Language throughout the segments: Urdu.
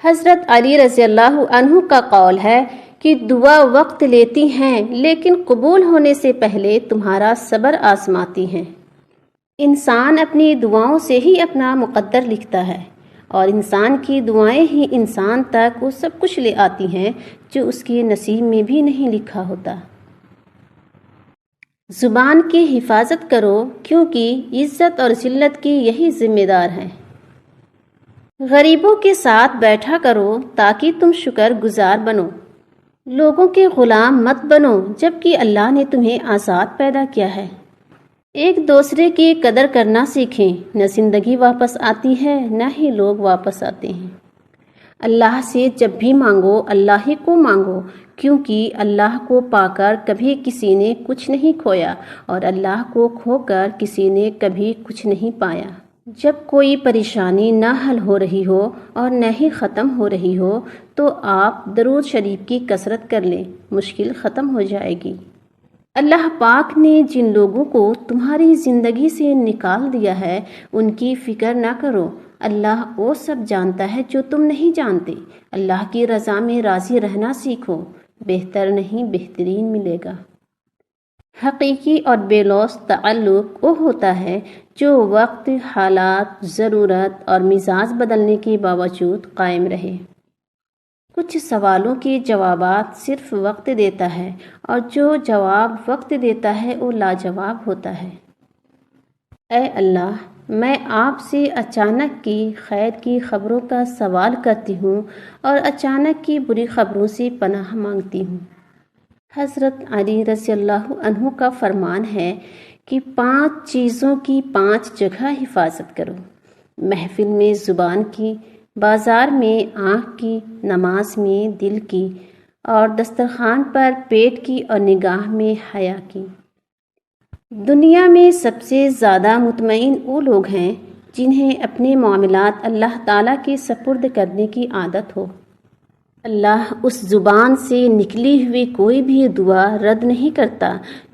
حضرت علی رضی اللہ عنہ کا قول ہے کہ دعا وقت لیتی ہیں لیکن قبول ہونے سے پہلے تمہارا صبر آزماتی ہیں۔ انسان اپنی دعاؤں سے ہی اپنا مقدر لکھتا ہے، اور انسان کی دعائیں ہی انسان تک وہ سب کچھ لے آتی ہیں جو اس کے نصیب میں بھی نہیں لکھا ہوتا۔ زبان کی حفاظت کرو کیونکہ عزت اور ذلت کی یہی ذمہ دار ہیں۔ غریبوں کے ساتھ بیٹھا کرو تاکہ تم شکر گزار بنو۔ لوگوں کے غلام مت بنو جبکہ اللہ نے تمہیں آزاد پیدا کیا ہے۔ ایک دوسرے کی قدر کرنا سیکھیں، نہ زندگی واپس آتی ہے نہ ہی لوگ واپس آتے ہیں۔ اللہ سے جب بھی مانگو اللہ ہی کو مانگو، کیونکہ اللہ کو پا کر کبھی کسی نے کچھ نہیں کھویا اور اللہ کو کھو کر کسی نے کبھی کچھ نہیں پایا۔ جب کوئی پریشانی نہ حل ہو رہی ہو اور نہ ہی ختم ہو رہی ہو تو آپ درود شریف کی کثرت کر لیں، مشکل ختم ہو جائے گی۔ اللہ پاک نے جن لوگوں کو تمہاری زندگی سے نکال دیا ہے ان کی فکر نہ کرو، اللہ وہ سب جانتا ہے جو تم نہیں جانتے۔ اللہ کی رضا میں راضی رہنا سیکھو، بہتر نہیں بہترین ملے گا۔ حقیقی اور بے لوث تعلق وہ ہوتا ہے جو وقت، حالات، ضرورت اور مزاج بدلنے کے باوجود قائم رہے۔ کچھ سوالوں کے جوابات صرف وقت دیتا ہے اور جو جواب وقت دیتا ہے وہ لاجواب ہوتا ہے۔ اے اللہ، میں آپ سے اچانک کی خیر کی خبروں کا سوال کرتی ہوں اور اچانک کی بری خبروں سے پناہ مانگتی ہوں۔ حضرت علی رضی اللہ عنہ کا فرمان ہے کہ 5 چیزوں کی 5 جگہ حفاظت کرو: محفل میں زبان کی، بازار میں آنکھ کی، نماز میں دل کی، اور دسترخوان پر پیٹ کی اور نگاہ میں حیا کی۔ دنیا میں سب سے زیادہ مطمئن وہ لوگ ہیں جنہیں اپنے معاملات اللہ تعالیٰ کے سپرد کرنے کی عادت ہو۔ اللہ اس زبان سے نکلی ہوئی کوئی بھی دعا رد نہیں کرتا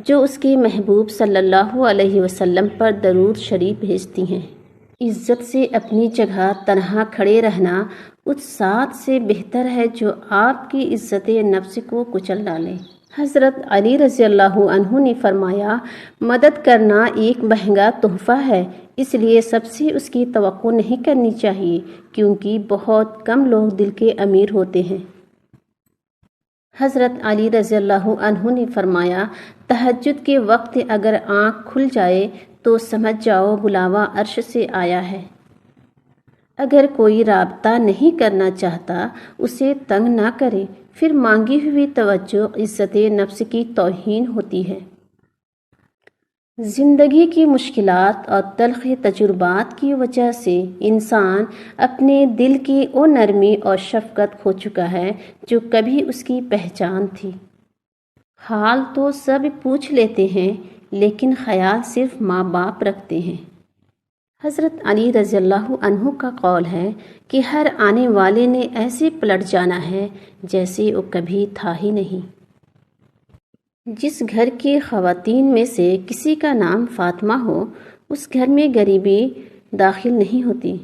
جو اس کے محبوب صلی اللہ علیہ وسلم پر درود شریف بھیجتی ہیں۔ عزت سے اپنی جگہ تنہا کھڑے رہنا اس ذات سے بہتر ہے جو آپ کی عزت نفس کو کچل ڈالے۔ حضرت علی رضی اللہ عنہ نے فرمایا، مدد کرنا ایک مہنگا تحفہ ہے، اس لیے سب سے اس کی توقع نہیں کرنی چاہیے کیونکہ بہت کم لوگ دل کے امیر ہوتے ہیں۔ حضرت علی رضی اللہ عنہ نے فرمایا، تہجد کے وقت اگر آنکھ کھل جائے تو سمجھ جاؤ بلاوا عرش سے آیا ہے۔ اگر کوئی رابطہ نہیں کرنا چاہتا اسے تنگ نہ کرے، پھر مانگی ہوئی توجہ عزت نفس کی توہین ہوتی ہے۔ زندگی کی مشکلات اور تلخ تجربات کی وجہ سے انسان اپنے دل کی وہ نرمی اور شفقت کھو چکا ہے جو کبھی اس کی پہچان تھی۔ حال تو سب پوچھ لیتے ہیں لیکن خیال صرف ماں باپ رکھتے ہیں۔ حضرت علی رضی اللہ عنہ کا قول ہے کہ ہر آنے والے نے ایسے پلٹ جانا ہے جیسے وہ کبھی تھا ہی نہیں۔ جس گھر کی خواتین میں سے کسی کا نام فاطمہ ہو اس گھر میں غریبی داخل نہیں ہوتی۔